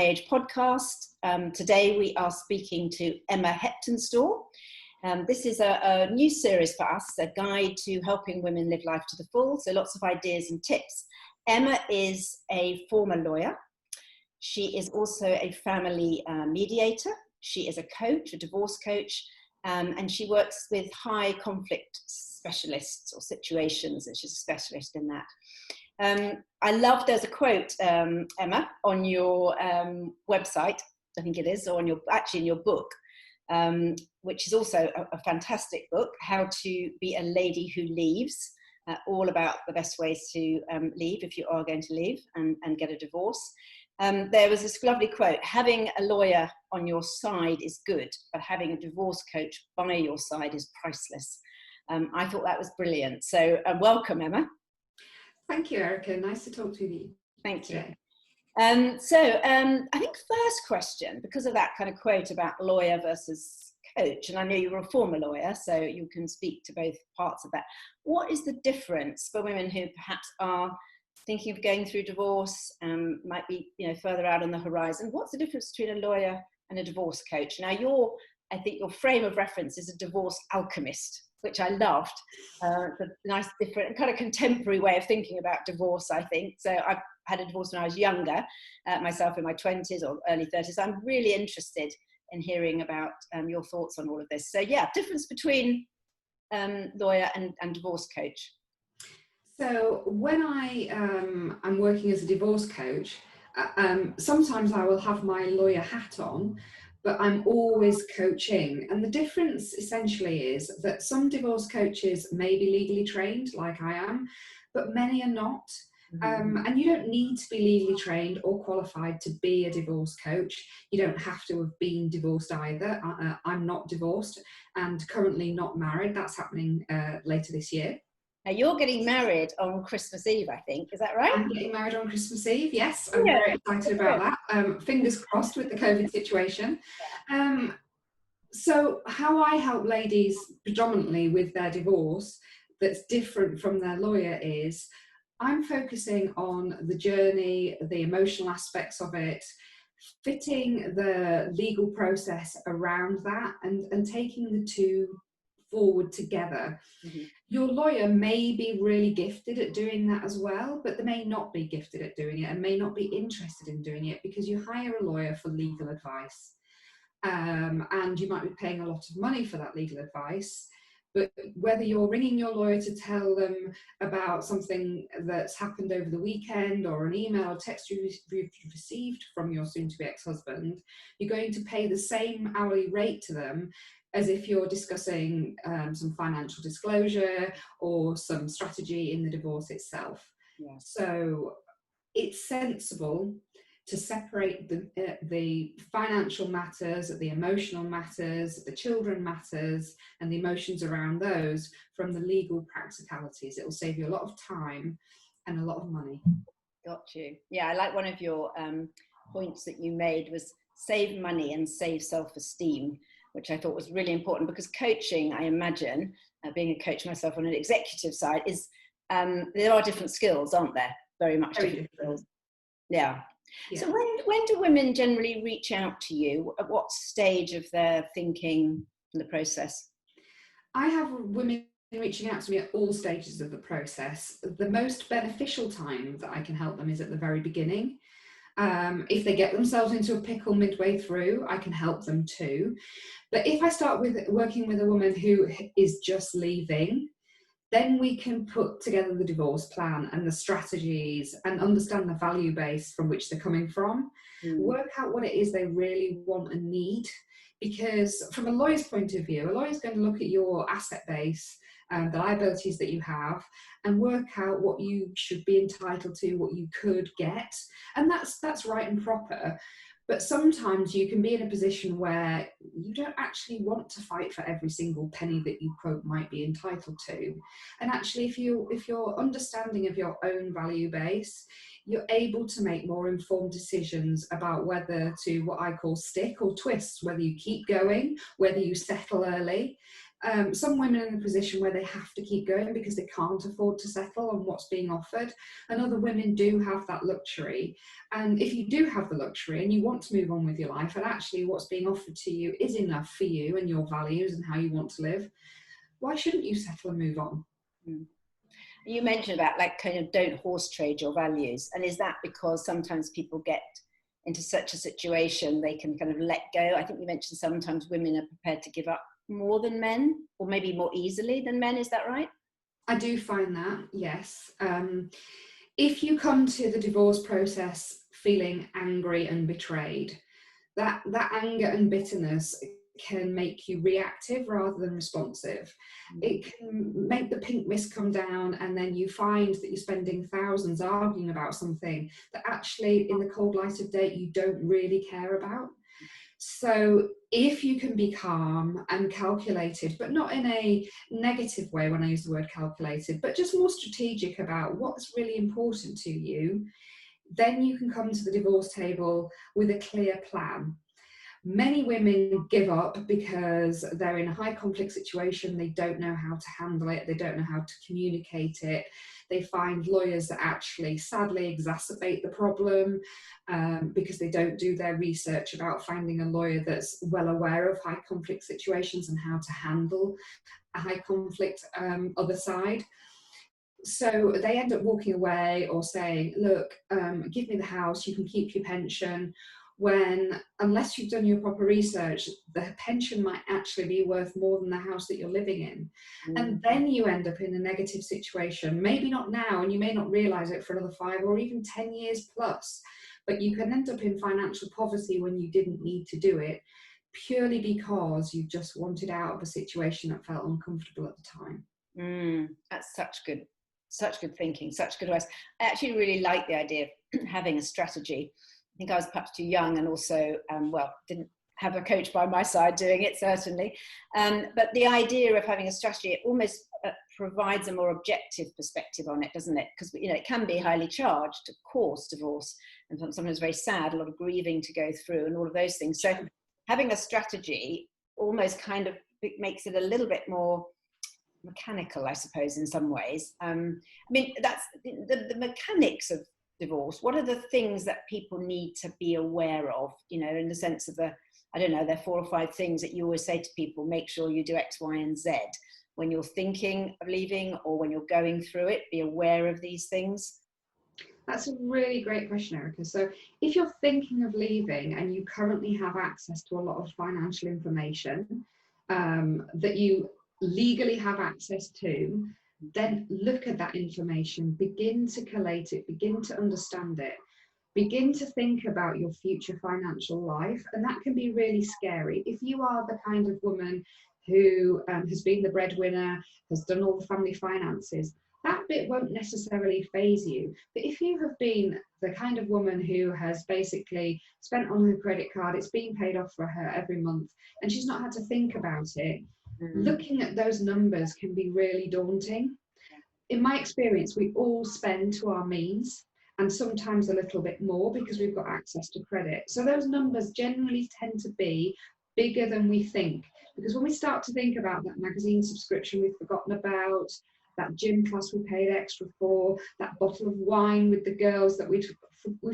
Age podcast. Today we are speaking to Emma Heptonstall. This is a new series for us, a guide to helping women live life to the full, so lots of ideas and tips. Emma is a former lawyer. She is also a family mediator. She is a coach, a divorce coach, and she works with high conflict specialists or situations, and she's a specialist in that. I love, there's a quote, Emma, on your website, I think it is, or on in your book, which is also a fantastic book, How to Be a Lady Who Leaves, all about the best ways to leave if you are going to leave and get a divorce. There was this lovely quote: having a lawyer on your side is good, but having a divorce coach by your side is priceless. I thought that was brilliant. So welcome, Emma. Thank you, Erica. Nice to talk to you. Thank you. I think first question, because of that kind of quote about lawyer versus coach, and I know you were a former lawyer, so you can speak to both parts of that. What is the difference for women who perhaps are thinking of going through divorce, might be further out on the horizon? What's the difference between a lawyer and a divorce coach? Now, I think your frame of reference is a divorce alchemist, which I loved. It's a nice, different, kind of contemporary way of thinking about divorce, I think. So I've had a divorce when I was younger, myself in my 20s or early 30s. So I'm really interested in hearing about your thoughts on all of this. So yeah, difference between lawyer and divorce coach. So when I am working as a divorce coach, sometimes I will have my lawyer hat on, but I'm always coaching. And the difference essentially is that some divorce coaches may be legally trained, like I am, but many are not. And you don't need to be legally trained or qualified to be a divorce coach. You don't have to have been divorced either. I'm not divorced and currently not married. That's happening later this year. Now, you're getting married on Christmas Eve, I think. Is that right? I'm getting married on Christmas Eve, yes. I'm very excited about that. Fingers crossed with the COVID situation. So how I help ladies predominantly with their divorce that's different from their lawyer is I'm focusing on the journey, the emotional aspects of it, fitting the legal process around that and taking the two forward together. Mm-hmm. Your lawyer may be really gifted at doing that as well, but they may not be gifted at doing it and may not be interested in doing it because you hire a lawyer for legal advice. And you might be paying a lot of money for that legal advice, but whether you're ringing your lawyer to tell them about something that's happened over the weekend or an email or text you've received from your soon-to-be ex-husband, you're going to pay the same hourly rate to them as if you're discussing some financial disclosure or some strategy in the divorce itself. Yeah. So it's sensible to separate the financial matters, the emotional matters, the children matters, and the emotions around those from the legal practicalities. It will save you a lot of time and a lot of money. Got you. Yeah, I like one of your points that you made was save money and save self-esteem, which I thought was really important because coaching, I imagine, being a coach myself on an executive side, is there are different skills, aren't there? Very much different skills. Yeah. Yeah. So when do women generally reach out to you? At what stage of their thinking in the process? I have women reaching out to me at all stages of the process. The most beneficial time that I can help them is at the very beginning. If they get themselves into a pickle midway through, I can help them too. But if I start with working with a woman who is just leaving, then we can put together the divorce plan and the strategies and understand the value base from which they're coming from, work out what it is they really want and need. Because from a lawyer's point of view, a lawyer's going to look at your asset base, the liabilities that you have, and work out what you should be entitled to, what you could get. And that's right and proper. But sometimes you can be in a position where you don't actually want to fight for every single penny that you quote might be entitled to. And actually, if you're understanding of your own value base, you're able to make more informed decisions about whether to, what I call, stick or twist, whether you keep going, whether you settle early. Some women are in a position where they have to keep going because they can't afford to settle on what's being offered, and other women do have that luxury. And if you do have the luxury and you want to move on with your life, and actually what's being offered to you is enough for you and your values and how you want to live, why shouldn't you settle and move on? You mentioned about like kind of don't horse trade your values, and is that because sometimes people get into such a situation they can kind of let go? I think you mentioned sometimes women are prepared to give up more than men, or maybe more easily than men. Is that right? I do find that, yes. If you come to the divorce process feeling angry and betrayed, that anger and bitterness can make you reactive rather than responsive. It can make the pink mist come down, and then you find that you're spending thousands arguing about something that actually in the cold light of day you don't really care about. So if you can be calm and calculated, but not in a negative way when I use the word calculated, but just more strategic about what's really important to you, then you can come to the divorce table with a clear plan. Many women give up because they're in a high conflict situation, they don't know how to handle it, they don't know how to communicate it. They find lawyers that actually sadly exacerbate the problem because they don't do their research about finding a lawyer that's well aware of high conflict situations and how to handle a high conflict other side. So they end up walking away or saying, look, give me the house, you can keep your pension, when unless you've done your proper research, the pension might actually be worth more than the house that you're living in. And then you end up in a negative situation, maybe not now, and you may not realize it for another 5 or even 10 years plus, but you can end up in financial poverty when you didn't need to do it, purely because you just wanted out of a situation that felt uncomfortable at the time. That's such good thinking, such good advice. I actually really like the idea of having a strategy. I think I was perhaps too young, and also, didn't have a coach by my side doing it, certainly. But the idea of having a strategy, it almost provides a more objective perspective on it, doesn't it? Because, you know, it can be highly charged, of course, divorce, and sometimes very sad, a lot of grieving to go through and all of those things. So having a strategy almost kind of makes it a little bit more mechanical, I suppose, in some ways. I mean, that's the mechanics of divorce. What are the things that people need to be aware of, you know, in the sense of there are 4 or 5 things that you always say to people: make sure you do X, Y, and Z when you're thinking of leaving or when you're going through it. Be aware of these things. That's a really great question, Erica. So if you're thinking of leaving and you currently have access to a lot of financial information that you legally have access to, then look at that information, begin to collate it, begin to understand it, begin to think about your future financial life. And that can be really scary. If you are the kind of woman who has been the breadwinner, has done all the family finances, that bit won't necessarily faze you. But if you have been the kind of woman who has basically spent on her credit card, it's being paid off for her every month, and she's not had to think about it, looking at those numbers can be really daunting. In my experience, we all spend to our means, and sometimes a little bit more because we've got access to credit. So those numbers generally tend to be bigger than we think, because when we start to think about that magazine subscription we've forgotten about, that gym class we paid extra for, that bottle of wine with the girls that we've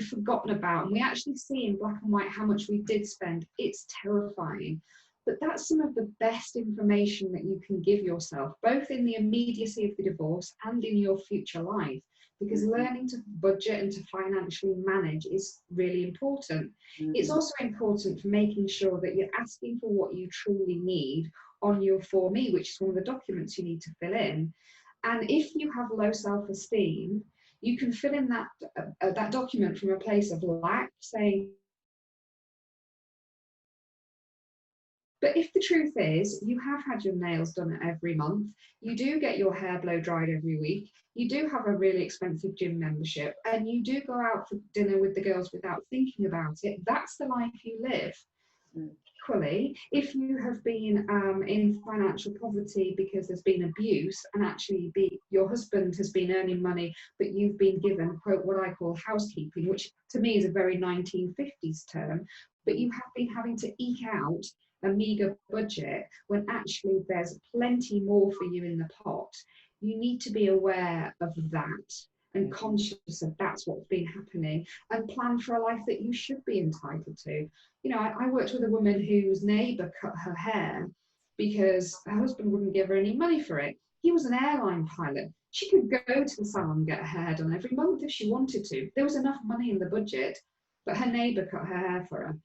forgotten about, and we actually see in black and white how much we did spend, it's terrifying. But that's some of the best information that you can give yourself, both in the immediacy of the divorce and in your future life, because learning to budget and to financially manage is really important. It's also important for making sure that you're asking for what you truly need on your For Me, which is one of the documents you need to fill in. And if you have low self-esteem, you can fill in that document from a place of lack, saying, but if the truth is, you have had your nails done every month, you do get your hair blow dried every week, you do have a really expensive gym membership, and you do go out for dinner with the girls without thinking about it, that's the life you live. Equally, if you have been in financial poverty because there's been abuse, and actually your husband has been earning money, but you've been given, quote, what I call housekeeping, which to me is a very 1950s term, but you have been having to eke out a meagre budget when actually there's plenty more for you in the pot. You need to be aware of that and conscious of that's what's been happening, and plan for a life that you should be entitled to. You know, I worked with a woman whose neighbour cut her hair because her husband wouldn't give her any money for it. He was an airline pilot. She could go to the salon and get her hair done every month if she wanted to. There was enough money in the budget, but her neighbour cut her hair for her.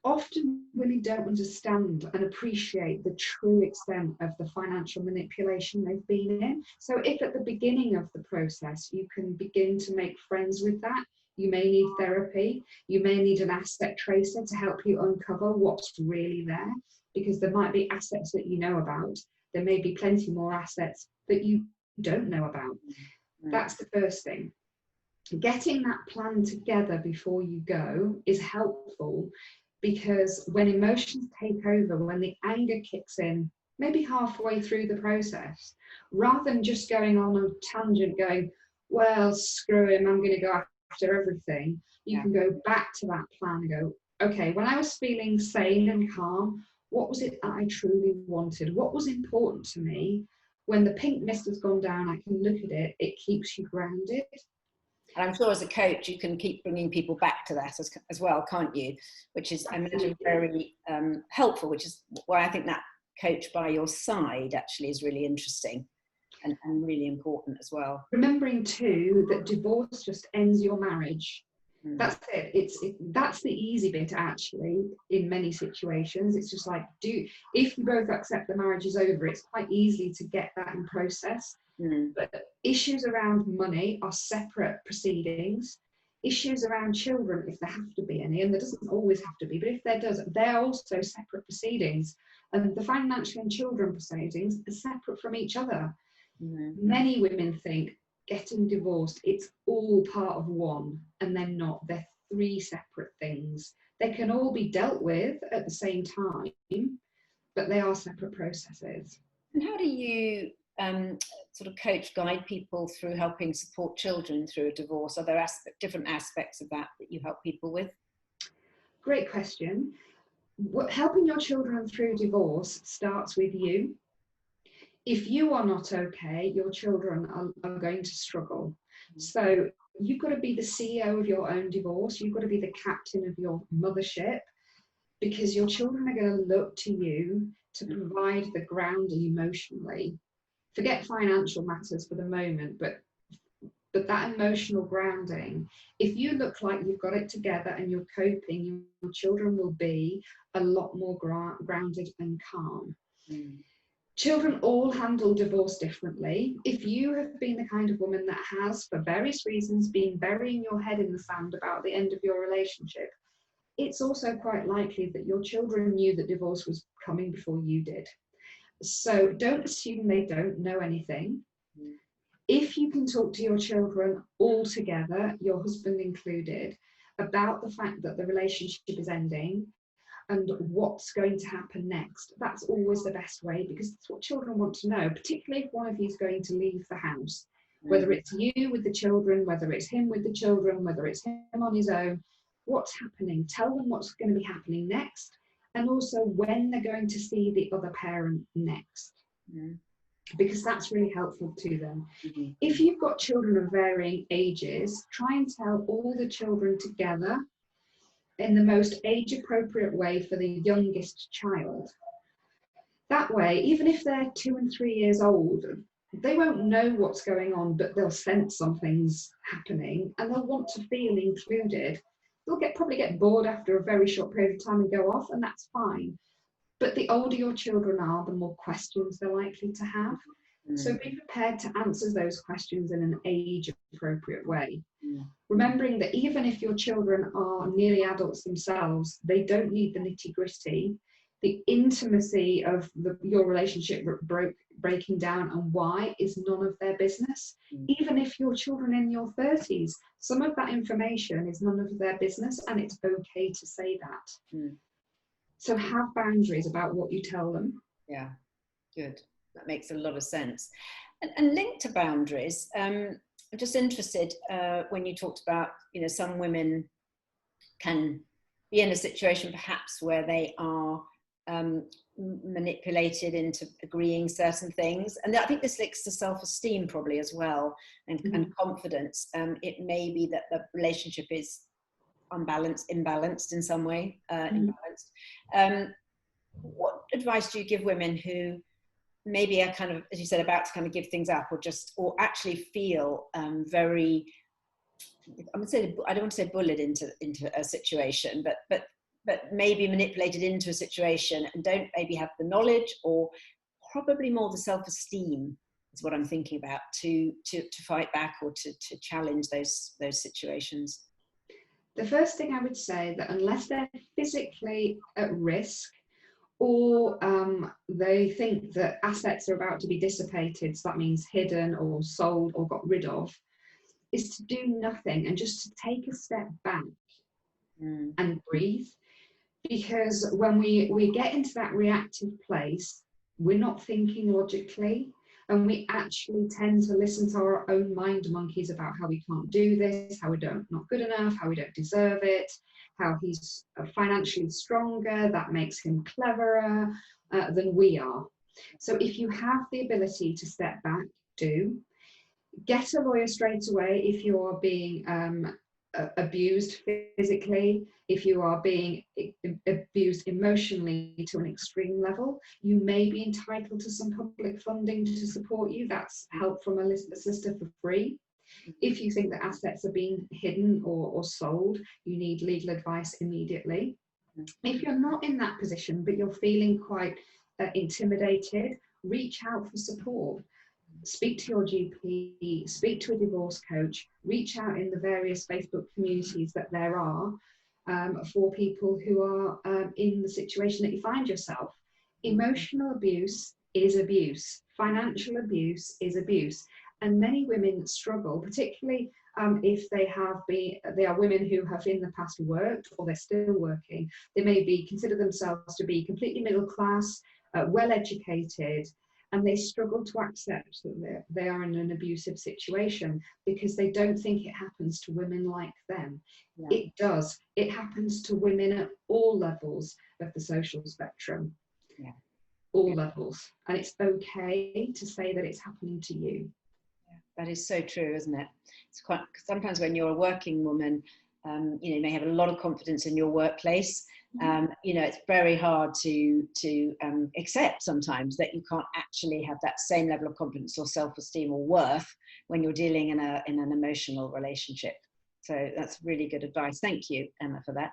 Often women don't understand and appreciate the true extent of the financial manipulation they've been in. So if at the beginning of the process you can begin to make friends with that, you may need therapy, you may need an asset tracer to help you uncover what's really there, because there might be assets that you know about, there may be plenty more assets that you don't know about. That's the first thing. Getting that plan together before you go is helpful, because when emotions take over, when the anger kicks in, maybe halfway through the process, rather than just going on a tangent going, well, screw him, I'm going to go after everything, you can go back to that plan and go, okay, when I was feeling sane and calm, what was it that I truly wanted? What was important to me? When the pink mist has gone down, I can look at it, it keeps you grounded. And I'm sure as a coach, you can keep bringing people back to that as well, can't you? Which is, I imagine, very helpful, which is why I think that coach by your side actually is really interesting and really important as well. Remembering too that divorce just ends your marriage. That's it. That's the easy bit, actually, in many situations. It's just like, if you both accept the marriage is over, it's quite easy to get that in process. But issues around money are separate proceedings. Issues around children, if there have to be any, and there doesn't always have to be, but if there does, they're also separate proceedings. And the financial and children proceedings are separate from each other. Many women think getting divorced, it's all part of one, and they're not. They're three separate things. They can all be dealt with at the same time, but they are separate processes. And how do you sort of coach, guide people through helping support children through a divorce? Are there different aspects of that you help people with? Great question. Helping your children through divorce starts with you. If you are not okay, your children are going to struggle. So you've got to be the CEO of your own divorce. You've got to be the captain of your mothership, because your children are going to look to you to provide the grounding emotionally. Forget financial matters for the moment, but that emotional grounding, if you look like you've got it together and you're coping, your children will be a lot more grounded and calm. Children all handle divorce differently. If you have been the kind of woman that has, for various reasons, been burying your head in the sand about the end of your relationship, it's also quite likely that your children knew that divorce was coming before you did. So don't assume they don't know anything. If you can talk to your children all together, your husband included, about the fact that the relationship is ending and what's going to happen next, that's always the best way, because that's what children want to know, particularly if one of you is going to leave the house. Whether it's you with the children, whether it's him with the children, whether it's him on his own, what's happening? Tell them what's going to be happening next, and also when they're going to see the other parent next, because that's really helpful to them. If you've got children of varying ages, try and tell all the children together in the most age-appropriate way for the youngest child. That way, even if they're 2 and 3 years old, they won't know what's going on, but they'll sense something's happening and they'll want to feel included. They'll probably get bored after a very short period of time and go off, and that's fine. But the older your children are, the more questions they're likely to have. So be prepared to answer those questions in an age-appropriate way. Remembering that even if your children are nearly adults themselves, they don't need the nitty-gritty. The intimacy of your relationship breaking down and why is none of their business. Even if your children in your 30s, some of that information is none of their business, and it's okay to say that. So have boundaries about what you tell them. Yeah, good. That makes a lot of sense. And linked to boundaries, I'm just interested when you talked about, some women can be in a situation perhaps where they are manipulated into agreeing certain things. And I think this links to self-esteem probably as well, and confidence. It may be that the relationship is imbalanced in some way, imbalanced. What advice do you give women who maybe are kind of, as you said, about to kind of give things up, or actually feel very, I don't want to say bullied into a situation, but maybe manipulated into a situation and don't maybe have the knowledge, or probably more the self-esteem is what I'm thinking about, to fight back or to challenge those situations? The first thing I would say, that unless they're physically at risk, or they think that assets are about to be dissipated, so that means hidden or sold or got rid of, is to do nothing and just to take a step back and breathe. Because when we get into that reactive place, we're not thinking logically, and we actually tend to listen to our own mind monkeys about how we can't do this, how we're not good enough, how we don't deserve it, how he's financially stronger, that makes him cleverer than we are. So if you have the ability to step back, do. Get a lawyer straight away if you are being abused physically, if you are being abused emotionally to an extreme level. You may be entitled to some public funding to support you. That's help from a solicitor for free. If you think that assets are being hidden or sold, you need legal advice immediately. If you're not in that position, but you're feeling quite intimidated, reach out for support. Speak to your GP, speak to a divorce coach, reach out in the various Facebook communities that there are for people who are in the situation that you find yourself. Emotional abuse is abuse. Financial abuse is abuse. And many women struggle, particularly if they are women who have in the past worked, or they're still working. They may consider themselves to be completely middle class, well educated, and they struggle to accept that they are in an abusive situation because they don't think it happens to women like them. Yeah. It does. It happens to women at all levels of the social spectrum. Yeah. All levels. And it's okay to say that it's happening to you. Yeah, that is so true, isn't it? It's quite, sometimes when you're a working woman, you may have a lot of confidence in your workplace. It's very hard to accept sometimes that you can't actually have that same level of confidence or self-esteem or worth when you're dealing in an emotional relationship. So that's really good advice. Thank you, Emma, for that.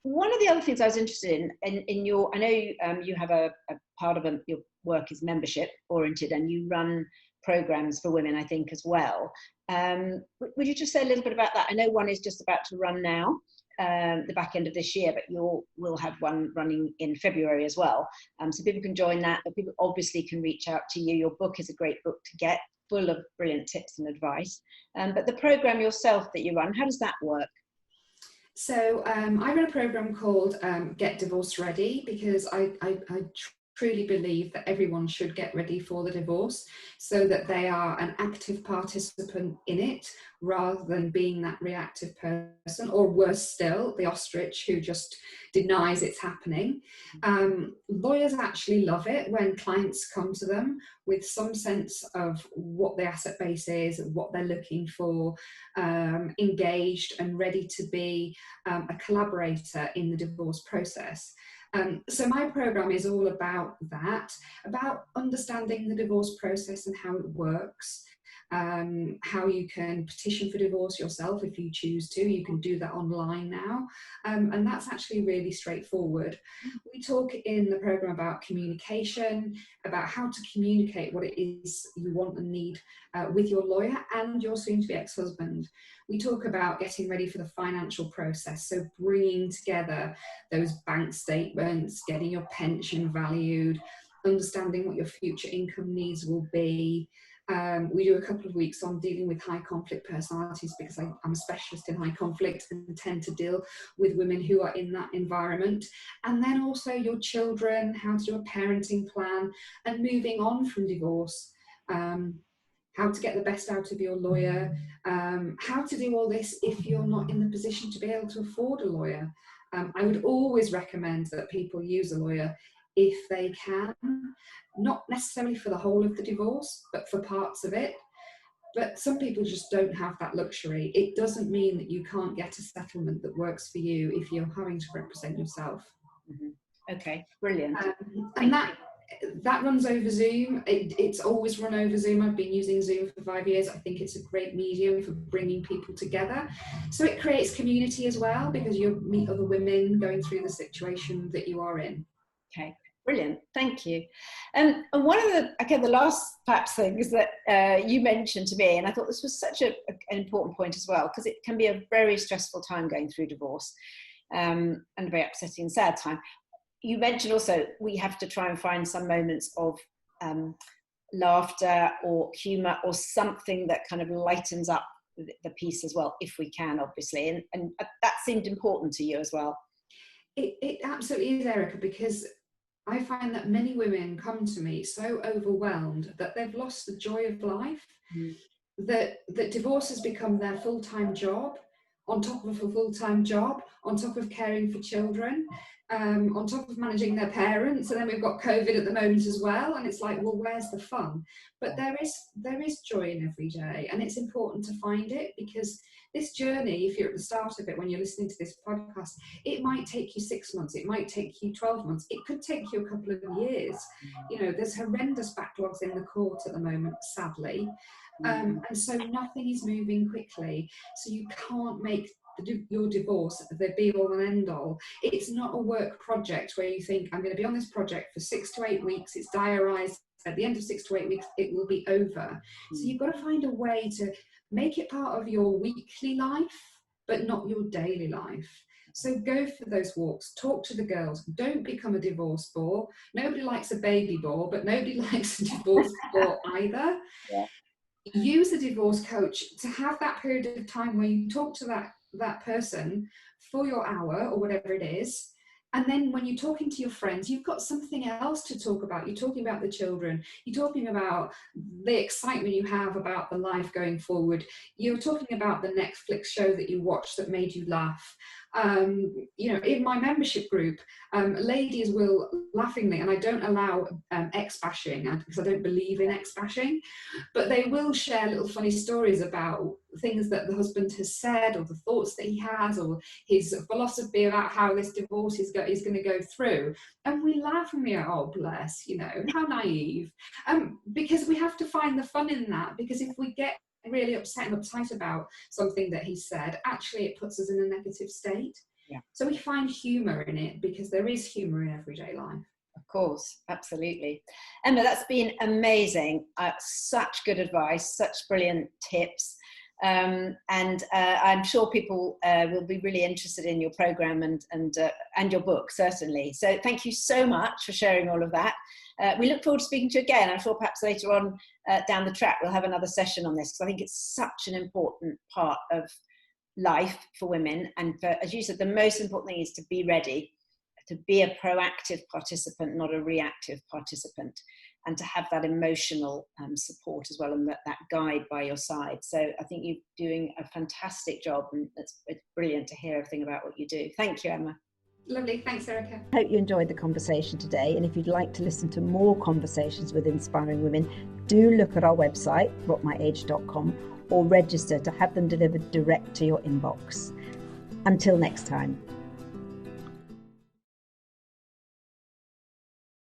One of the other things I was interested in your, I know you have a part of your work is membership oriented, and you run programs for women, I think, as well. Would you just say a little bit about that? I know one is just about to run now, the back end of this year, but we'll have one running in February as well. So people can join that, but people obviously can reach out to you. Your book is a great book to get, full of brilliant tips and advice. But the program yourself that you run, how does that work? So I run a program called Get Divorce Ready, because I truly believe that everyone should get ready for the divorce so that they are an active participant in it, rather than being that reactive person, or worse still, the ostrich who just denies it's happening. Lawyers actually love it when clients come to them with some sense of what the asset base is, what they're looking for, engaged and ready to be a collaborator in the divorce process. So my program is all about that, about understanding the divorce process and how it works, how you can petition for divorce yourself if you choose to. You can do that online now, and that's actually really straightforward. We talk in the program about communication, about how to communicate what it is you want and need with your lawyer and your soon-to-be ex-husband. We talk about getting ready for the financial process, so bringing together those bank statements, getting your pension valued, understanding what your future income needs will be. We do a couple of weeks on dealing with high conflict personalities, because I'm a specialist in high conflict and tend to deal with women who are in that environment. And then also your children, how to do a parenting plan, and moving on from divorce. how to get the best out of your lawyer, how to do all this if you're not in the position to be able to afford a lawyer. I would always recommend that people use a lawyer if they can, not necessarily for the whole of the divorce, but for parts of it. But some people just don't have that luxury. It doesn't mean that you can't get a settlement that works for you if you're having to represent yourself. Mm-hmm. Okay, brilliant. And that runs over Zoom. It's always run over Zoom. I've been using Zoom for 5 years. I think it's a great medium for bringing people together. So it creates community as well, because you meet other women going through the situation that you are in. Okay, brilliant. Thank you. And one of the last perhaps things that you mentioned to me, and I thought this was such an important point as well, because it can be a very stressful time going through divorce, and a very upsetting and sad time. You mentioned also we have to try and find some moments of laughter or humour or something that kind of lightens up the piece as well, if we can, obviously. And that seemed important to you as well. It absolutely is, Erica, because I find that many women come to me so overwhelmed that they've lost the joy of life, that divorce has become their full-time job, on top of a full-time job, on top of caring for children, on top of managing their parents, and then we've got COVID at the moment as well, and it's like, well, where's the fun? But there is joy in every day, and it's important to find it, because this journey, if you're at the start of it when you're listening to this podcast, it might take you 6 months, it might take you 12 months, it could take you a couple of years. You know, there's horrendous backlogs in the court at the moment, sadly. And so nothing is moving quickly, so you can't make your divorce the be all and end all. It's not a work project where you think, I'm going to be on this project for 6 to 8 weeks, it's diarised, at the end of 6 to 8 weeks it will be over. So you've got to find a way to make it part of your weekly life, but not your daily life. So go for those walks, talk to the girls, don't become a divorce bore. Nobody likes a baby bore, but nobody likes a divorce bore either. Yeah. Use a divorce coach to have that period of time where you talk to that person for your hour or whatever it is. And then when you're talking to your friends, you've got something else to talk about. You're talking about the children. You're talking about the excitement you have about the life going forward. You're talking about the Netflix show that you watched that made you laugh. You know, in my membership group, ladies will laughingly, and I don't allow ex-bashing because I don't believe in ex-bashing, but they will share little funny stories about things that the husband has said, or the thoughts that he has, or his philosophy about how this divorce is going to go through. And we laugh and we are, oh, bless, you know, how naive. Because we have to find the fun in that, because if we get really upset and uptight about something that he said, actually it puts us in a negative state. Yeah. So we find humour in it, because there is humour in everyday life. Of course, absolutely. Emma, that's been amazing. Such good advice, such brilliant tips. And I'm sure people will be really interested in your program and your book, certainly. So thank you so much for sharing all of that. We look forward to speaking to you again. I'm sure perhaps later on down the track we'll have another session on this, because I think it's such an important part of life for women. And for, as you said, the most important thing is to be ready, to be a proactive participant, not a reactive participant, and to have that emotional support as well, and that guide by your side. So I think you're doing a fantastic job, and it's brilliant to hear everything about what you do. Thank you, Emma. Lovely, thanks, Erica. I hope you enjoyed the conversation today, and if you'd like to listen to more conversations with inspiring women, do look at our website, rockmyage.com, or register to have them delivered direct to your inbox. Until next time.